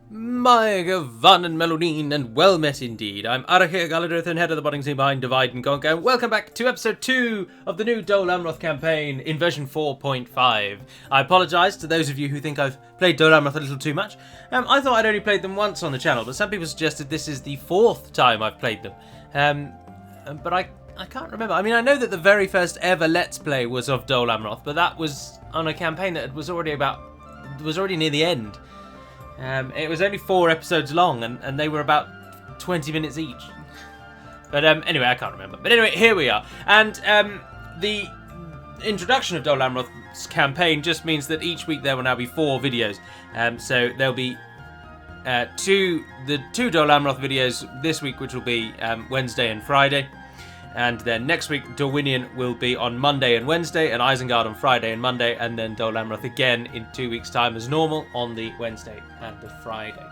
My Gavan and Melodine, and well met indeed. I'm Arachir Galadrith, head of the budding team behind Divide and Conquer, and welcome back to episode 2 of the new Dol Amroth campaign in version 4.5. I apologise to those of you who think I've played Dol Amroth a little too much. I thought I'd only played them once on the channel, but some people suggested this is the 4th time I've played them. But I can't remember. I mean, I know that the very first ever Let's Play was of Dol Amroth, but that was on a campaign that was already near the end. It was only 4 episodes long, and they were about 20 minutes each. But anyway, I can't remember. But anyway, here we are. And the introduction of Dol Amroth's campaign just means that each week there will now be 4 videos. So there'll be the 2 Dol Amroth videos this week, which will be Wednesday and Friday. And then next week, Dorwinian will be on Monday and Wednesday, and Isengard on Friday and Monday, and then Dol Amroth again in 2 weeks' time as normal on the Wednesday and the Friday.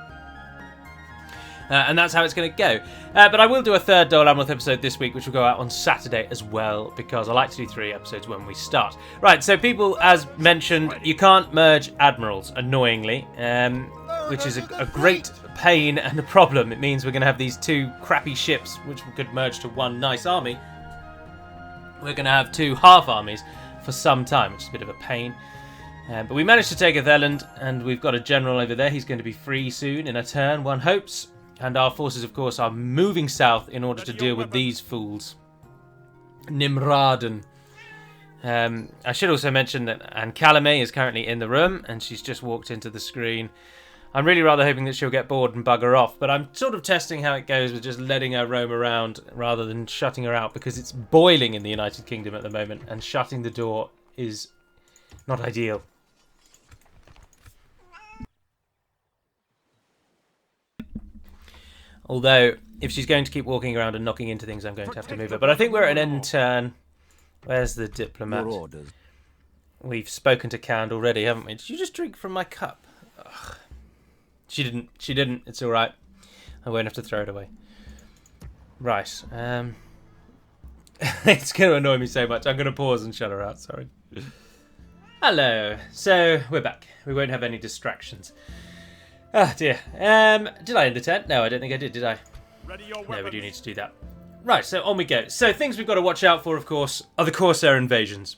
And that's how it's going to go. But I will do a third Dol Amroth episode this week, which will go out on Saturday as well, because I like to do 3 episodes when we start. Right, so people, as mentioned, you can't merge admirals, annoyingly, which is a great pain and a problem. It means we're going to have these 2 crappy ships, which we could merge to one nice army. We're going to have 2 half armies for some time, which is a bit of a pain. But we managed to take Atheland, and we've got a general over there. He's going to be free soon in a turn, one hopes. And our forces, of course, are moving south in order to deal with these fools. Nimrod and... I should also mention that Anne Calumet is currently in the room, and she's just walked into the screen. I'm really rather hoping that she'll get bored and bugger off, but I'm sort of testing how it goes with just letting her roam around rather than shutting her out, because it's boiling in the United Kingdom at the moment, and shutting the door is not ideal. Although, if she's going to keep walking around and knocking into things, I'm going to have to move her. But I think we're at an end turn. Where's the diplomat? We've spoken to Cand already, haven't we? Did you just drink from my cup? Ugh. She didn't. It's all right. I won't have to throw it away. Right. It's going to annoy me so much. I'm going to pause and shut her out. Sorry. Hello. So, we're back. We won't have any distractions. Oh, dear. Did I end the tent? No, I don't think I did I? No, we do need to do that. Right, so on we go. So, things we've got to watch out for, of course, are the Corsair invasions.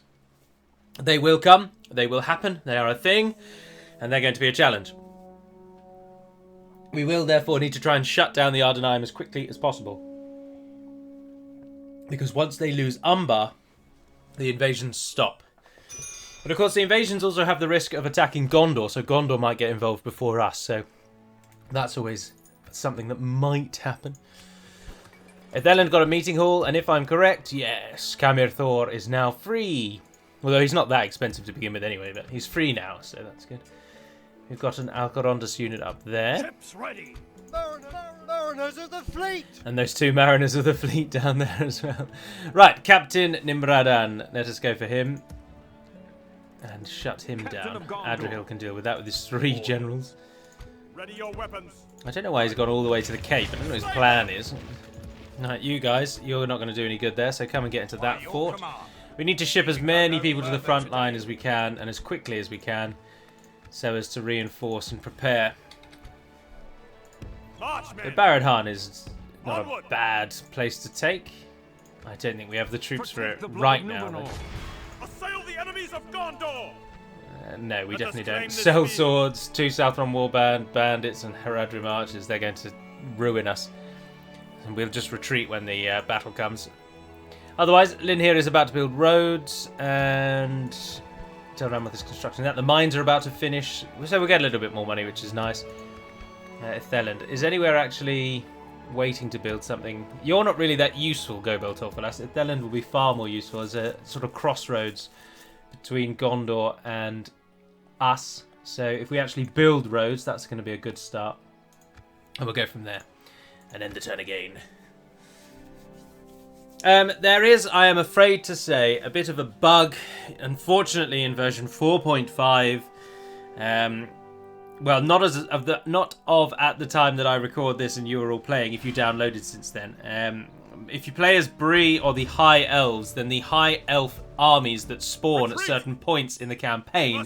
They will come. They will happen. They are a thing. And they're going to be a challenge. We will therefore need to try and shut down the Ardenheim as quickly as possible. Because once they lose Umbar, the invasions stop. But of course the invasions also have the risk of attacking Gondor, so Gondor might get involved before us, so that's always something that might happen. Atheland got a meeting hall, and if I'm correct, yes, Camir Thor is now free. Although he's not that expensive to begin with anyway, but he's free now, so that's good. We've got an Alcarondas unit up there. Ships ready. Mariners of the fleet. And those 2 mariners of the fleet down there as well. Right, Captain Nimradan. Let us go for him. And shut him down. Adrian can deal with that with his 3 generals. Ready your weapons. I don't know why he's gone all the way to the Cape. I don't know what his plan is. Right, you guys, you're not going to do any good there, so come and get into that fort. We need to ship as many people to the front line as we can, and as quickly as we can, so as to reinforce and prepare. The Baradhan is not a bad place to take. I don't think we have the troops for it right now. Assail the enemies of Gondor. No, we definitely don't. Cell swords, 2 Southron warband bandits, and Haradrim archers. They're going to ruin us, and we'll just retreat when the battle comes. Otherwise, Lynn here is about to build roads, and Dol Amroth is constructing that. The mines are about to finish, so we'll get a little bit more money, which is nice. Atheland is anywhere actually waiting to build something. You're not really that useful, Gobel Torfalas. Atheland will be far more useful as a sort of crossroads between Gondor and us. So if we actually build roads, that's going to be a good start. And we'll go from there. And end the turn again. There is, I am afraid to say, a bit of a bug, unfortunately, in version 4.5. Well, not at the time that I record this and you are all playing, if you downloaded since then. if you play as Bree or the High Elves, then the High Elf armies that spawn at certain points in the campaign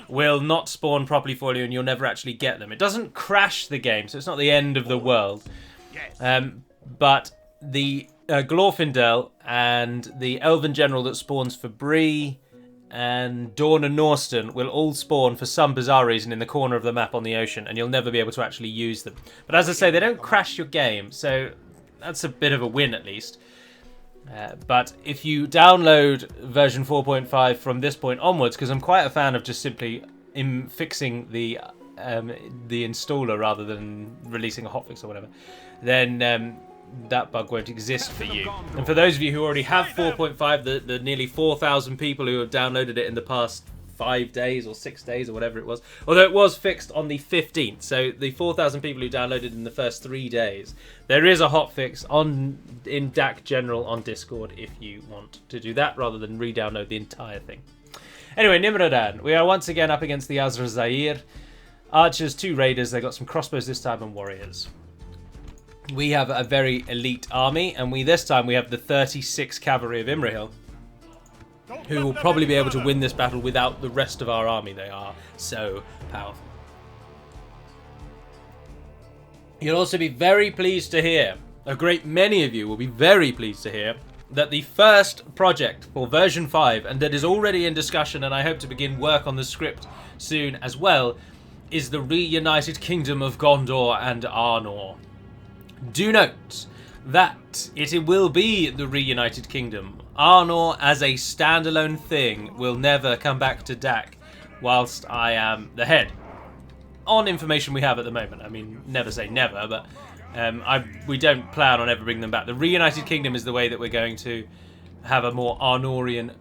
will not spawn properly for you, and you'll never actually get them. It doesn't crash the game, so it's not the end of the world. But the Glorfindel and the Elven General that spawns for Bree and Dawn and Norston will all spawn for some bizarre reason in the corner of the map on the ocean, and you'll never be able to actually use them. But as I say, they don't crash your game, so that's a bit of a win at least. But if you download version 4.5 from this point onwards, because I'm quite a fan of just simply fixing the installer rather than releasing a hotfix or whatever, then that bug won't exist for you. And for those of you who already have 4.5, the nearly 4,000 people who have downloaded it in the past 5 days or 6 days or whatever it was, although it was fixed on the 15th, so the 4,000 people who downloaded in the first 3 days, there is a hotfix in DAC General on Discord if you want to do that rather than re-download the entire thing. Anyway, Nimrodan, we are once again up against the Azra Zair. Archers, 2 raiders, they got some crossbows this time, and warriors. We have a very elite army, and this time we have the 36 cavalry of Imrahil, who will probably be able to win this battle without the rest of our army. They are so powerful. You'll also be very pleased to hear, a great many of you will be very pleased to hear, that the first project for version 5, and that is already in discussion, and I hope to begin work on the script soon as well, is the reunited kingdom of Gondor and Arnor. Do note that it will be the reunited kingdom. Arnor as a standalone thing will never come back to DAC whilst I am the head. On information we have at the moment. I mean, never say never, but we don't plan on ever bringing them back. The reunited kingdom is the way that we're going to have a more Arnorian,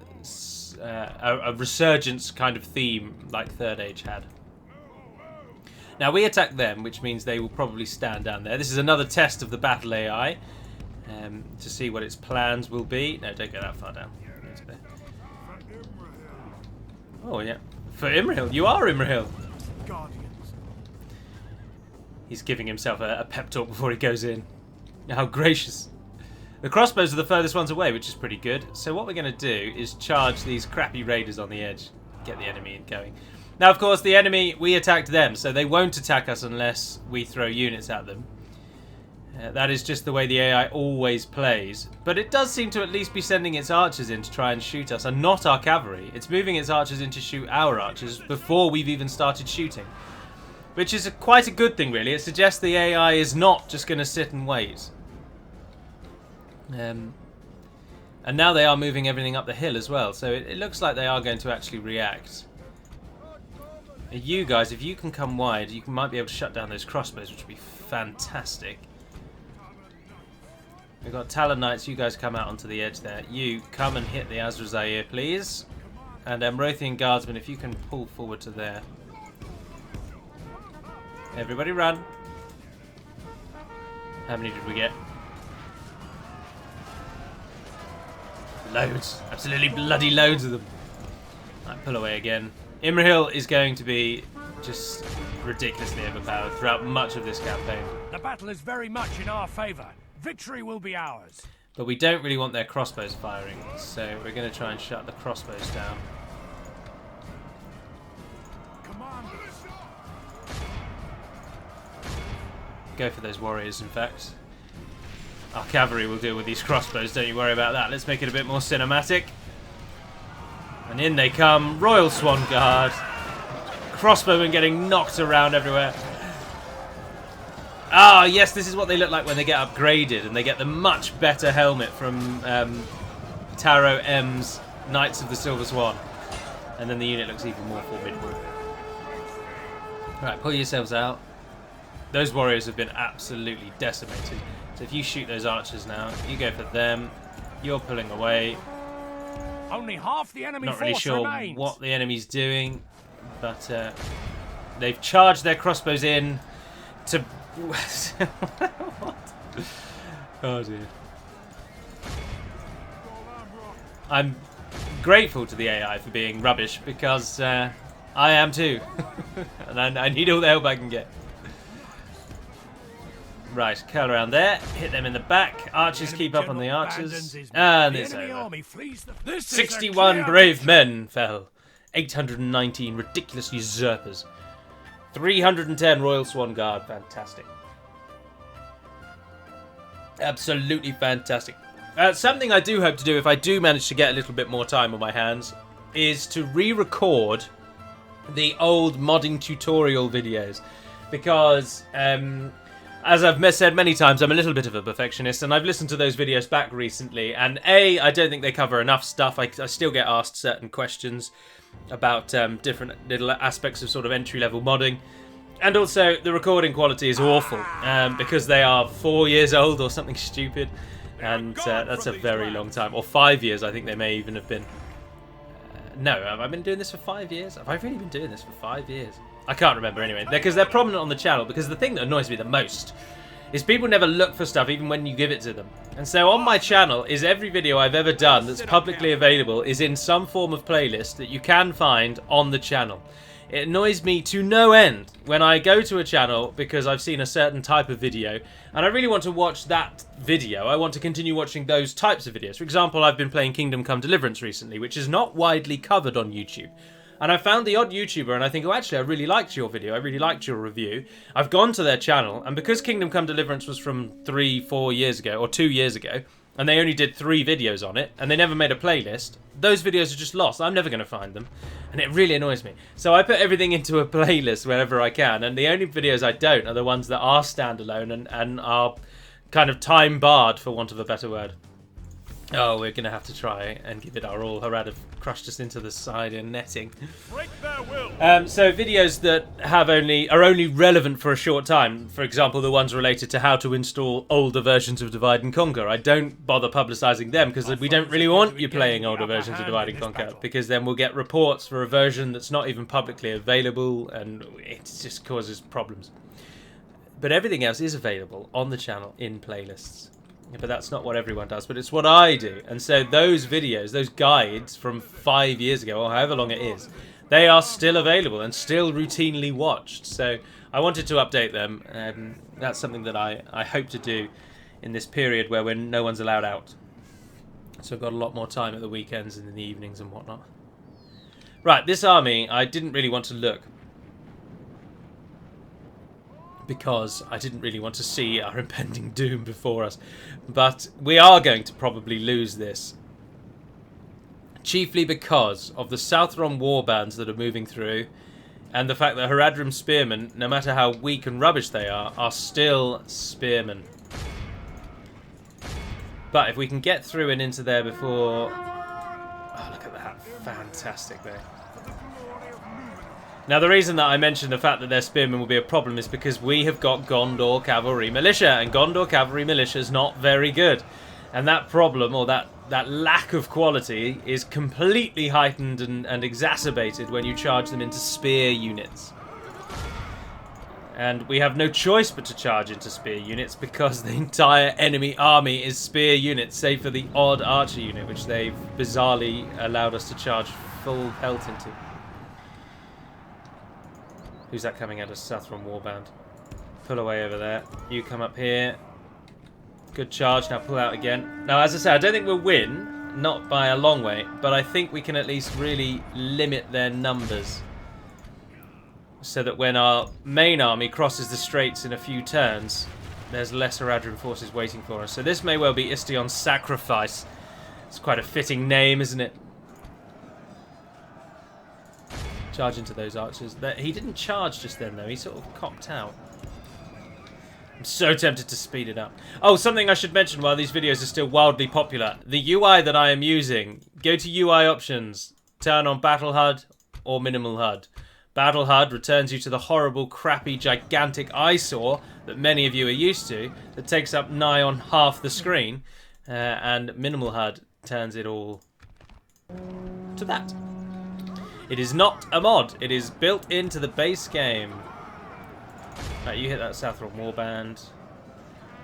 a resurgence kind of theme like Third Age had. Now we attack them, which means they will probably stand down there. This is another test of the battle AI to see what its plans will be. No, don't go that far down. Oh yeah, for Imrahil, you are Imrahil. He's giving himself a pep talk before he goes in. How gracious. The crossbows are the furthest ones away, which is pretty good. So what we're going to do is charge these crappy raiders on the edge, get the enemy going. Now, of course, the enemy, we attacked them, so they won't attack us unless we throw units at them. That is just the way the AI always plays. But it does seem to at least be sending its archers in to try and shoot us, and not our cavalry. It's moving its archers in to shoot our archers before we've even started shooting. Which is quite a good thing, really. It suggests the AI is not just going to sit and wait. And now they are moving everything up the hill as well, so it looks like they are going to actually react. You guys, if you can come wide, you might be able to shut down those crossbows, which would be fantastic. We've got Talon Knights, you guys come out onto the edge there. You come and hit the Azra Zair, please. And Amrothian Guardsmen, if you can pull forward to there. Everybody run. How many did we get? Loads. Absolutely bloody loads of them. Right, pull away again. Imrahil is going to be just ridiculously overpowered throughout much of this campaign. The battle is very much in our favour. Victory will be ours. But we don't really want their crossbows firing, so we're going to try and shut the crossbows down. Go for those warriors, in fact. Our cavalry will deal with these crossbows, don't you worry about that. Let's make it a bit more cinematic. And in they come, Royal Swan Guard. Crossbowmen getting knocked around everywhere. Ah, yes, this is what they look like when they get upgraded, and they get the much better helmet from Taro M's Knights of the Silver Swan. And then the unit looks even more formidable. Right, pull yourselves out. Those warriors have been absolutely decimated. So if you shoot those archers now, you go for them. You're pulling away. Only half the enemy Not really force sure remains. what the enemy's doing, but they've charged their crossbows in to... What? Oh dear. I'm grateful to the AI for being rubbish, because I am too. And I need all the help I can get. Right, curl around there. Hit them in the back. Archers keep up on the archers. And it's over. 61 brave men fell. 819 ridiculous usurpers. 310 Royal Swan Guard. Fantastic. Absolutely fantastic. Something I do hope to do, if I do manage to get a little bit more time on my hands, is to re-record the old modding tutorial videos. Because, as I've said many times, I'm a little bit of a perfectionist, and I've listened to those videos back recently, and I don't think they cover enough stuff. I still get asked certain questions about different little aspects of sort of entry-level modding. And also, the recording quality is awful, because they are 4 years old or something stupid, and that's a very long time. Or 5 years, I think they may even have been. No, have I been doing this for 5 years? Have I really been doing this for 5 years? I can't remember anyway, because they're prominent on the channel, because the thing that annoys me the most is people never look for stuff even when you give it to them. And so on my channel is every video I've ever done that's publicly available is in some form of playlist that you can find on the channel. It annoys me to no end when I go to a channel because I've seen a certain type of video and I really want to watch that video. I want to continue watching those types of videos. For example, I've been playing Kingdom Come Deliverance recently, which is not widely covered on YouTube. And I found the odd YouTuber and I think, oh, actually, I really liked your video. I really liked your review. I've gone to their channel, and because Kingdom Come Deliverance was from 3-4 years ago, or 2 years ago, and they only did 3 videos on it, and they never made a playlist, those videos are just lost. I'm never going to find them, and it really annoys me. So I put everything into a playlist wherever I can, and the only videos I don't are the ones that are standalone and are kind of time-barred, for want of a better word. Oh, we're going to have to try and give it our all. Harad have crushed us into the side in netting. So videos that are only relevant for a short time. For example, the ones related to how to install older versions of Divide and Conquer. I don't bother publicising them because we don't really want you playing older versions of Divide and Conquer, because then we'll get reports for a version that's not even publicly available, and it just causes problems. But everything else is available on the channel in playlists. But that's not what everyone does, but it's what I do. And so those videos, those guides from 5 years ago, or however long it is, they are still available and still routinely watched. So I wanted to update them, and that's something that I hope to do in this period where no one's allowed out. So I've got a lot more time at the weekends and in the evenings and whatnot. Right, this army, I didn't really want to look, because I didn't really want to see our impending doom before us. But we are going to probably lose this. Chiefly because of the Southron warbands that are moving through, and the fact that Haradrim spearmen, no matter how weak and rubbish they are still spearmen. But if we can get through and into there before... Oh, look at that. Fantastic there. Now, the reason that I mentioned the fact that their spearmen will be a problem is because we have got Gondor Cavalry Militia, and Gondor Cavalry Militia is not very good. And that problem, or that lack of quality, is completely heightened and exacerbated when you charge them into spear units. And we have no choice but to charge into spear units because the entire enemy army is spear units, save for the odd archer unit, which they've bizarrely allowed us to charge full pelt into. Who's that coming at us? Southron warband. Pull away over there. You come up here. Good charge. Now pull out again. Now, as I say, I don't think we'll win. Not by a long way. But I think we can at least really limit their numbers. So that when our main army crosses the straits in a few turns, there's less Haradrim forces waiting for us. So this may well be Istion's Sacrifice. It's quite a fitting name, isn't it? Charge into those archers. He didn't charge just then, though. He sort of cocked out. I'm so tempted to speed it up. Oh, something I should mention while these videos are still wildly popular. The UI that I am using. Go to UI options. Turn on Battle HUD or Minimal HUD. Battle HUD returns you to the horrible, crappy, gigantic eyesore that many of you are used to, that takes up nigh on half the screen. And Minimal HUD turns it all to that. It is not a mod. It is built into the base game. Right, you hit that Southron warband.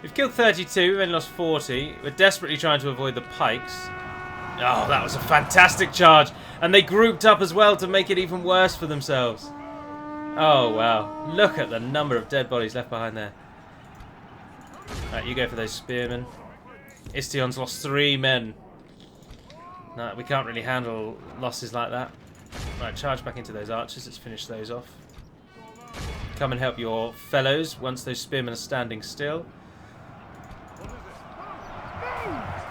We've killed 32. We've only lost 40. We're desperately trying to avoid the pikes. Oh, that was a fantastic charge. And they grouped up as well to make it even worse for themselves. Oh, wow. Look at the number of dead bodies left behind there. Right, you go for those spearmen. Istion's lost 3 men. No, we can't really handle losses like that. Right, charge back into those archers. Let's finish those off. Come and help your fellows once those spearmen are standing still.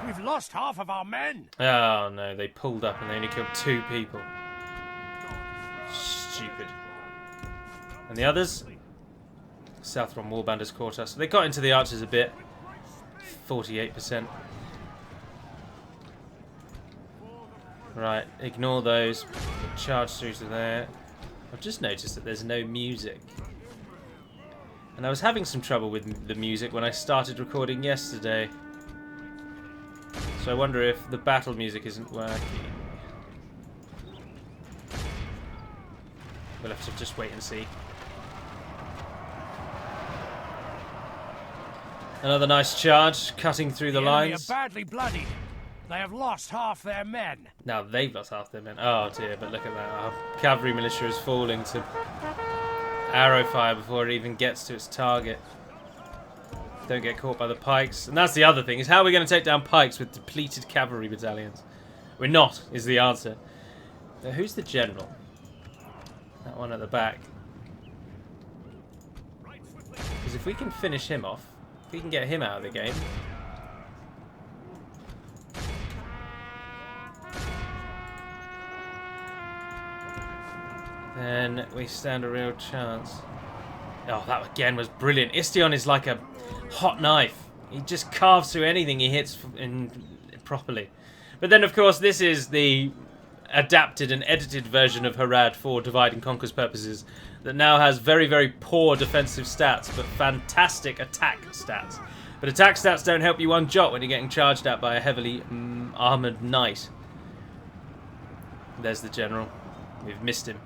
We've lost half of our men. Oh no, they pulled up and they only killed 2 people. Stupid. And the others? Southron warbanders caught us. They got into the archers a bit. 48%. Right, ignore those. Charge through to there. I've just noticed that there's no music. And I was having some trouble with the music when I started recording yesterday. So I wonder if the battle music isn't working. We'll have to just wait and see. Another nice charge, cutting through the lines. Are badly bloodied. They have lost half their men. Now they've lost half their men. Oh dear, but look at that. Our cavalry militia is falling to arrow fire before it even gets to its target. Don't get caught by the pikes. And that's the other thing, is how are we going to take down pikes with depleted cavalry battalions? We're not, is the answer. Now, who's the general? That one at the back. Because if we can finish him off, if we can get him out of the game, then we stand a real chance. Oh, that again was brilliant. Istion is like a hot knife. He just carves through anything he hits properly. But then, of course, this is the adapted and edited version of Harad for Divide and Conquer's purposes that now has very, very poor defensive stats, but fantastic attack stats. But attack stats don't help you one jot when you're getting charged at by a heavily armoured knight. There's the general. We've missed him.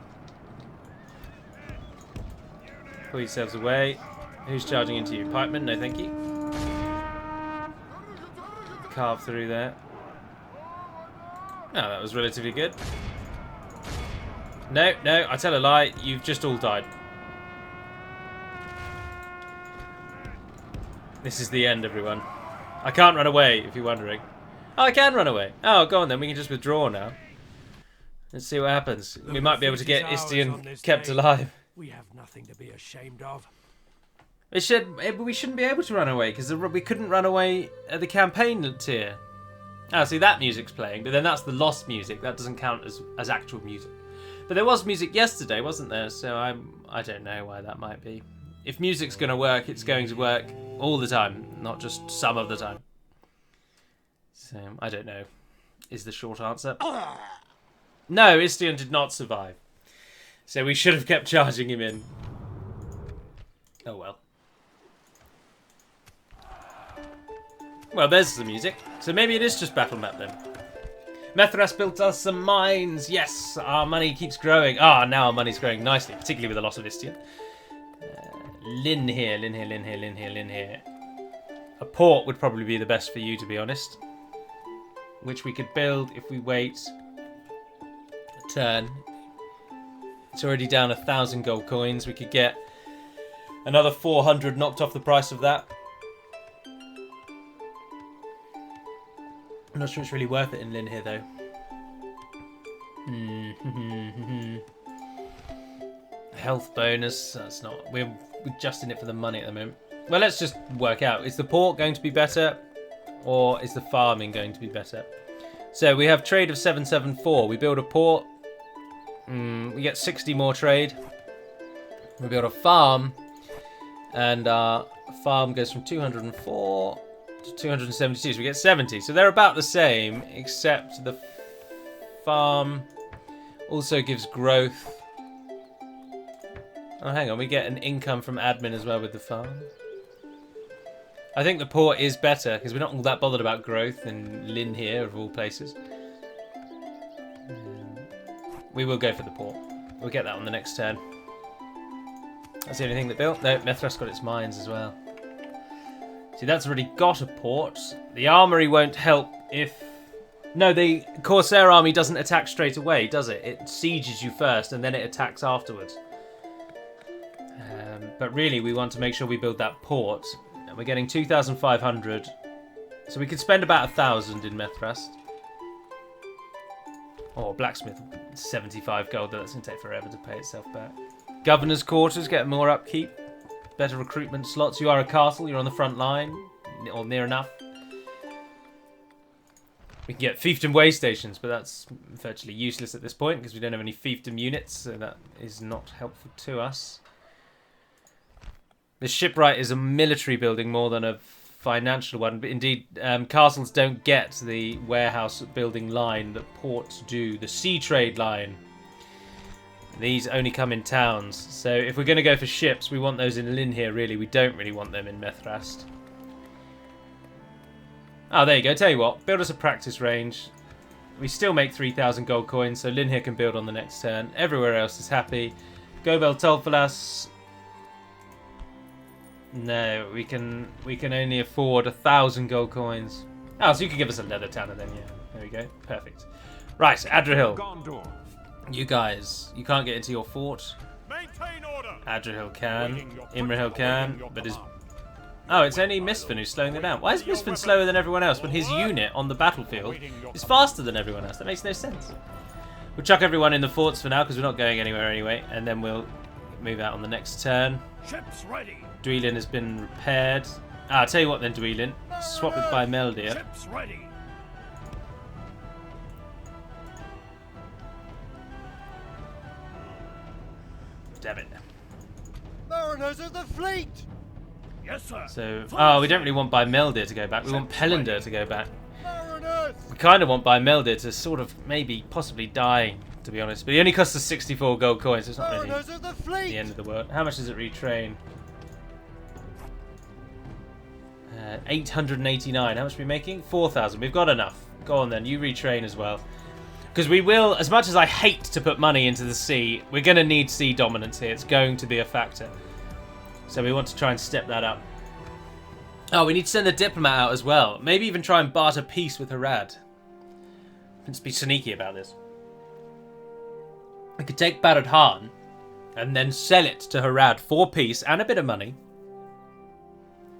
Pull yourselves away. Who's charging into you? Pikeman? No, thank you. Carve through there. Oh, that was relatively good. No, no, I tell a lie. You've just all died. This is the end, everyone. I can't run away, if you're wondering. Oh, I can run away. Oh, go on then. We can just withdraw now. Let's see what happens. We might be able to get Istion kept alive. We have nothing to be ashamed of. We shouldn't be able to run away because we couldn't run away at the campaign tier. Ah, see, that music's playing, but then that's the lost music. That doesn't count as actual music. But there was music yesterday, wasn't there? So I don't know why that might be. If music's going to work, it's going to work all the time, not just some of the time. So I don't know, is the short answer. No, Istion did not survive. So we should have kept charging him in. Oh well. Well, there's the music. So maybe it is just battle map then. Methras built us some mines. Yes, our money keeps growing. Ah, now our money's growing nicely, particularly with the loss of Istion. Lynn here, Lynn here, Lynn here, Lynn here, Lynn here. A port would probably be the best for you, to be honest. Which we could build if we wait a turn. It's already down 1,000 gold coins. We could get another 400 knocked off the price of that. I'm not sure it's really worth it in Lynn here, though. Health bonus. That's not. We're just in it for the money at the moment. Well, let's just work out. Is the port going to be better, or is the farming going to be better? So we have trade of 774. We build a port. We get 60 more trade. We build a farm, and our farm goes from 204 to 272. So we get 70. So they're about the same, except the farm also gives growth. Oh, hang on. We get an income from admin as well with the farm. I think the port is better because we're not all that bothered about growth in Lynn here, of all places. We will go for the port. We'll get that on the next turn. That's the only thing that built. No, Methras got its mines as well. See, that's already got a port. The armory won't help if... No, the Corsair army doesn't attack straight away, does it? It sieges you first and then it attacks afterwards. But really, we want to make sure we build that port. We're getting 2,500. So we could spend about 1,000 in Methrast. Oh, blacksmith, 75 gold. That's going to take forever to pay itself back. Governor's quarters, get more upkeep. Better recruitment slots. You are a castle, you're on the front line. Or near enough. We can get fiefdom way stations, but that's virtually useless at this point because we don't have any fiefdom units, so that is not helpful to us. The shipwright is a military building more than a financial one, but indeed castles don't get the warehouse building line that ports do, the sea trade line. These only come in towns, so if we're going to go for ships, we want those in Lynn here, really. We don't really want them in Methrast. Oh, there you go. Tell you what, build us a practice range. We still make 3,000 gold coins, so Lynn here can build on the next turn. Everywhere else is happy. Gobel Tolfalas. No, we can only afford 1,000 gold coins. Oh, so you can give us a leather tanner then, yeah. There we go. Perfect. Right, Adrian. You guys, you can't get into your fort. Maintain order. Adrian can. Imrahil can, but his... Oh, it's only Misfin who's slowing them down. Why is Misfin slower than everyone else when his unit on the battlefield is faster than everyone else? That makes no sense. We'll chuck everyone in the forts for now because we're not going anywhere anyway, and then we'll move out on the next turn. Ships ready. Dwelin has been repaired. I'll tell you what then, Dwelin. Swap it by Meldir. Ships ready. Damn it. Mariners of the fleet. Yes, sir. So, oh, we don't really want by Meldir to go back. We want Pellinder to go back. Mariners. We kind of want by Meldir to sort of maybe possibly die, to be honest. But he only costs us 64 gold coins. So it's not really Mariners of the fleet. the end of the world. How much does it retrain? 889. How much are we making? 4,000. We've got enough. Go on then. You retrain as well. Because we will, as much as I hate to put money into the sea, we're going to need sea dominance here. It's going to be a factor. So we want to try and step that up. Oh, we need to send a diplomat out as well. Maybe even try and barter peace with Harad. Let's be sneaky about this. We could take Barad Han and then sell it to Harad for peace and a bit of money.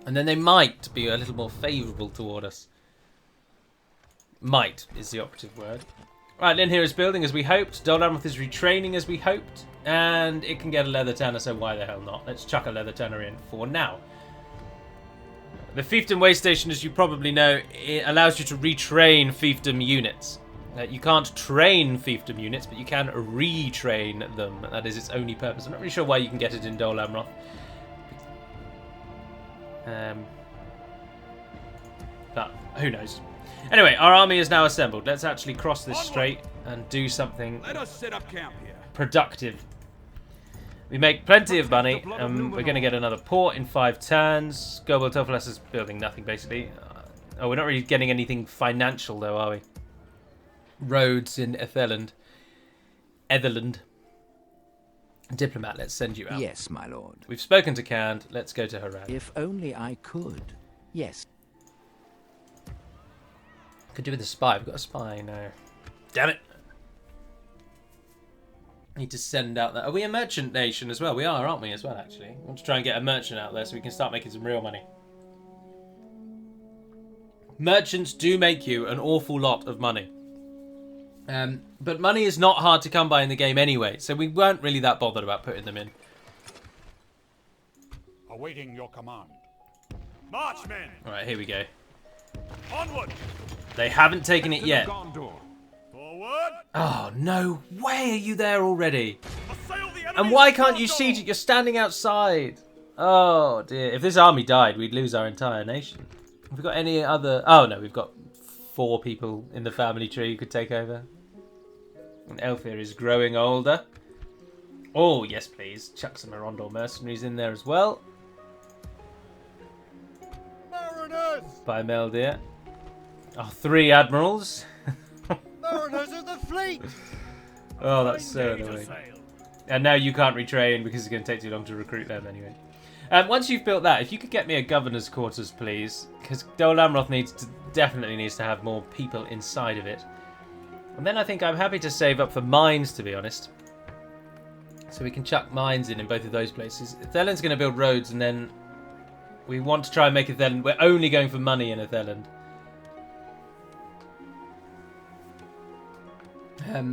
And then they might be a little more favourable toward us. Might is the operative word. Right, Lynn here is building as we hoped. Dol Amroth is retraining as we hoped. And it can get a leather tanner, so why the hell not? Let's chuck a leather tanner in for now. The fiefdom way station, as you probably know, it allows you to retrain fiefdom units. You can't train fiefdom units, but you can retrain them. That is its only purpose. I'm not really sure why you can get it in Dol Amroth. But who knows? Anyway, our army is now assembled. Let's actually cross this strait and do something Let us set up camp here. productive. We make plenty of money, and we're going to get another port in 5 turns. Gobel Tofalas is building nothing, basically. Oh, we're not really getting anything financial, though, are we? Roads in Etherland. Diplomat, let's send you out. Yes, my lord. We've spoken to Cand. Let's go to Harad. If only I could. Yes. Could do with a spy. We've got a spy now. Damn it. Need to send out that. Are we a merchant nation as well? We are, aren't we, as well, actually? We want to try and get a merchant out there so we can start making some real money. Merchants do make you an awful lot of money. But money is not hard to come by in the game anyway, so we weren't really that bothered about putting them in. Awaiting your command. March, men. Alright, here we go. Onward. They haven't taken it yet. Gondor. Forward. Oh, no way are you there already? Assail the enemy. And why can't you siege it? You're standing outside. Oh, dear. If this army died, we'd lose our entire nation. Have we got any other... Oh, no, we've got 4 people in the family tree who could take over. And Elfir is growing older. Oh, yes, please. Chuck some Arundel mercenaries in there as well. Mariners. By Meldir. Oh, 3 admirals. Mariners of the fleet. Oh, that's so Ready to annoying. sail. And now you can't retrain because it's going to take too long to recruit them anyway. Once you've built that, if you could get me a governor's quarters, please. Because Dol Amroth definitely needs to have more people inside of it. And then I think I'm happy to save up for mines, to be honest. So we can chuck mines in both of those places. Thelen's going to build roads and then... We want to try and make Atheland. We're only going for money in Atheland.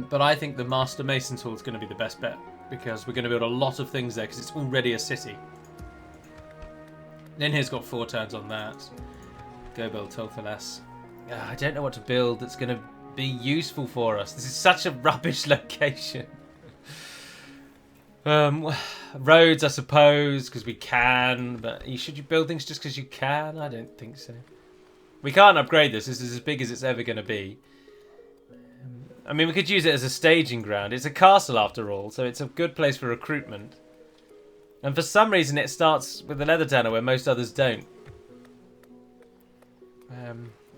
But I think the Master Mason's Hall is going to be the best bet, because we're going to build a lot of things there because it's already a city. Then here's got 4 turns on that. Go build Tolfalas. I don't know what to build that's going to be useful for us. This is such a rubbish location. Roads, I suppose, because we can, but should you build things just because you can? I don't think so. We can't upgrade this. This is as big as it's ever going to be. I mean, we could use it as a staging ground. It's a castle after all, so it's a good place for recruitment. And for some reason it starts with the Leather Tanner where most others don't.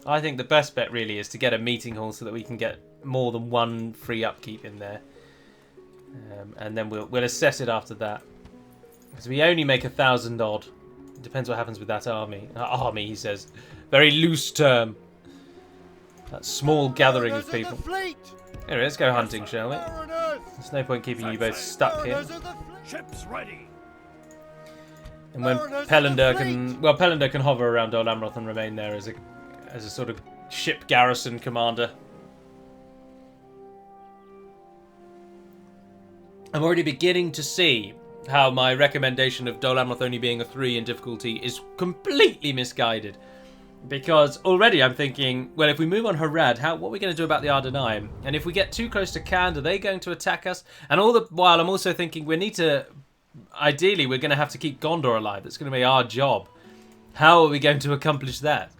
I think the best bet really is to get a meeting hall so that we can get more than 1 free upkeep in there. And then we'll assess it after that. Because we only make 1,000 odd. It depends what happens with that army. Army, he says. Very loose term. That small gathering of people. Anyway, let's go hunting, shall we? There's no point keeping you both stuck here. Ships ready. And when Pelander can... Well, Pelander can hover around Dol Amroth and remain there as a sort of ship garrison commander. I'm already beginning to see how my recommendation of Dol Amroth only being a 3 in difficulty is completely misguided. Because already I'm thinking, well, if we move on Harad, what are we going to do about the Ardenheim? And if we get too close to Khand, are they going to attack us? And all the while I'm also thinking we need to... Ideally, we're going to have to keep Gondor alive. That's going to be our job. How are we going to accomplish that?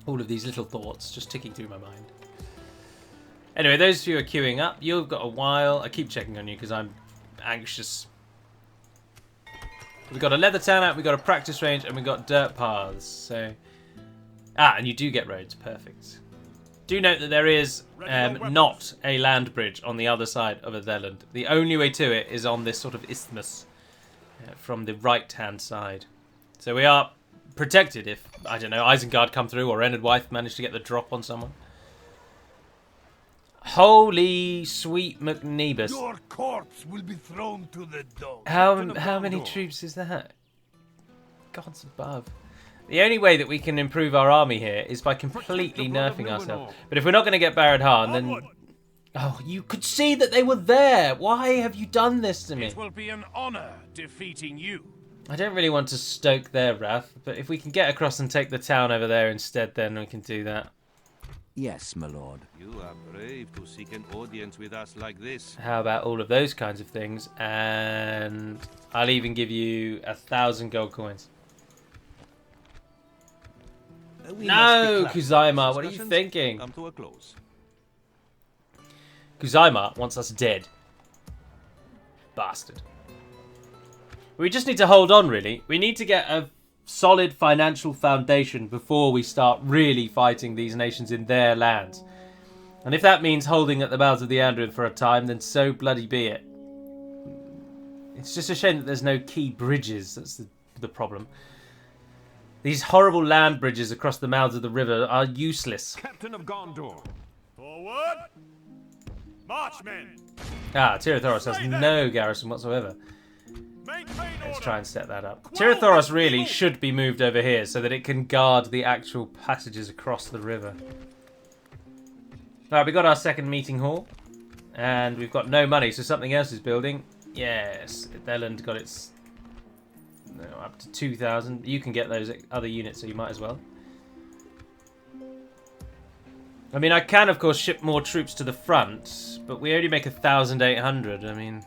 All of these little thoughts just ticking through my mind. Anyway, those of you who are queuing up, you've got a while. I keep checking on you because I'm anxious. We've got a leather tanner, we've got a practice range, and we've got dirt paths. So, and you do get roads. Perfect. Do note that there is not a land bridge on the other side of Atheland. The only way to it is on this sort of isthmus from the right-hand side. So we are protected if, I don't know, Isengard come through or Enid Wythe managed to get the drop on someone. Holy sweet McNeebus. Your corpse will be thrown to the dogs. How many troops is that? Gods above. The only way that we can improve our army here is by completely nerfing ourselves. But if we're not going to get Barad Harn, then... Oh, you could see that they were there. Why have you done this to me? It will be an honor defeating you. I don't really want to stoke their wrath, but if we can get across and take the town over there instead, then we can do that. Yes, my lord. You are brave to seek an audience with us like this. How about all of those kinds of things? And I'll even give you 1,000 gold coins. No, Kuzaima, what are you thinking? Come to a close. Kuzaima wants us dead. Bastard. We just need to hold on, really. We need to get a solid financial foundation before we start really fighting these nations in their lands. And if that means holding at the mouths of the Andrin for a time, then so bloody be it. It's just a shame that there's no key bridges. That's the problem. These horrible land bridges across the mouths of the river are useless. Captain of Gondor. Forward! Marchmen! Tirathoros has no garrison whatsoever. Maintain Let's order! try and set that up. Tirathoros really should be moved over here so that it can guard the actual passages across the river. Alright, we got our second meeting hall. And we've got no money, so something else is building. Yes, Theland got its... No, up to 2,000. You can get those other units, so you might as well. I mean, I can, of course, ship more troops to the front, but we only make 1,800. I mean,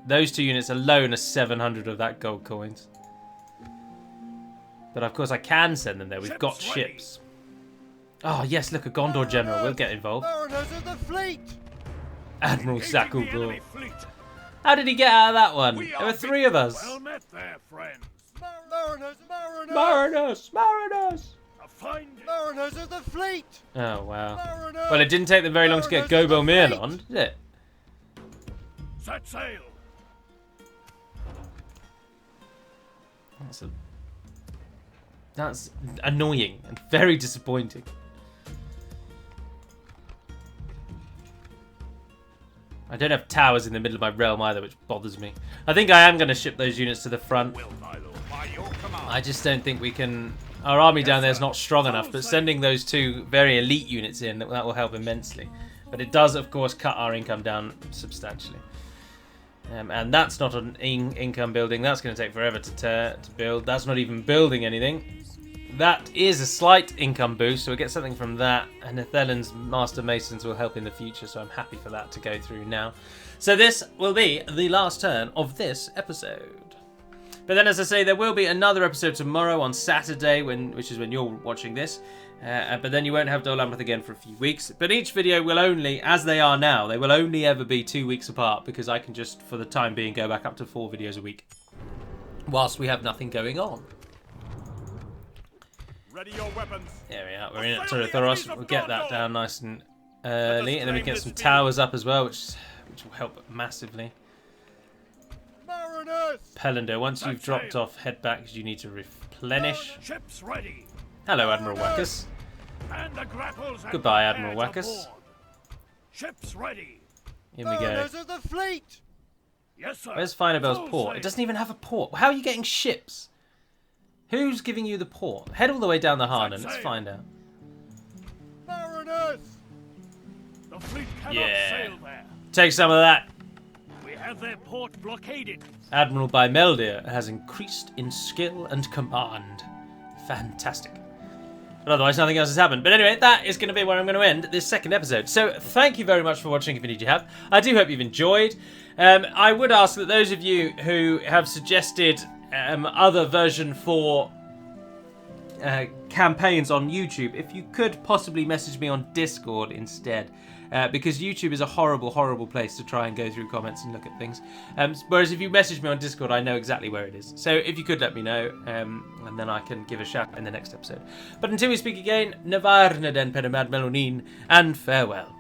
those 2 units alone are 700 of that gold coins. But, of course, I can send them there. We've got ships. Oh, yes, look, a Gondor general. We'll get involved. Mariners of the fleet! Admiral Engaging the Sakul. enemy fleet. How did he get out of that one? We There are were 3 of us. Well met there, friends. Mariners! Mariners! Mariners! Mariners! A fine day. Mariners of the fleet! Oh, wow. Mariners! Well, it didn't take them very long to get Gobo Mirlon, did it? Set sail. That's annoying and very disappointing. I don't have towers in the middle of my realm either, which bothers me. I think I am going to ship those units to the front. I just don't think we can... Our army down there is not strong enough, but sending those 2 very elite units in, that will help immensely. But it does, of course, cut our income down substantially. And that's not an income building. That's going to take forever to build. That's not even building anything. That is a slight income boost, so we get something from that. And Nethelin's Master Masons will help in the future, so I'm happy for that to go through now. So this will be the last turn of this episode. But then, as I say, there will be another episode tomorrow on Saturday, which is when you're watching this. But then you won't have Dol Amroth again for a few weeks. But each video will only, as they are now, they will only ever be 2 weeks apart, because I can just, for the time being, go back up to 4 videos a week, whilst we have nothing going on. Ready your weapons. There we are. We're in at Thoros. We'll get that down nice and early, and then we can get some towers up as well, which will help massively. Pelander, once you've dropped off, head back because you need to replenish. Ships ready. Hello, Admiral Wackus. And the grapples and Goodbye, the Admiral pairs Wackus. aboard. Ships ready. Here we go. Mariners of the fleet! Yes, sir. Where's Finabel's Full port? sail. It doesn't even have a port. How are you getting ships? Who's giving you the port? Head all the way down the Harnan. Let's find out. Mariners! The fleet cannot Yeah. sail there. Take some of that. We have their port blockaded. Admiral Bymeldir has increased in skill and command. Fantastic. But otherwise, nothing else has happened. But anyway, that is going to be where I'm going to end this second episode. So, thank you very much for watching, if indeed you have. I do hope you've enjoyed. I would ask that those of you who have suggested other version 4 campaigns on YouTube, if you could possibly message me on Discord instead. Because YouTube is a horrible, horrible place to try and go through comments and look at things. Whereas if you message me on Discord, I know exactly where it is. So if you could let me know, and then I can give a shout in the next episode. But until we speak again, Navarna den Penamad Melonin, and farewell.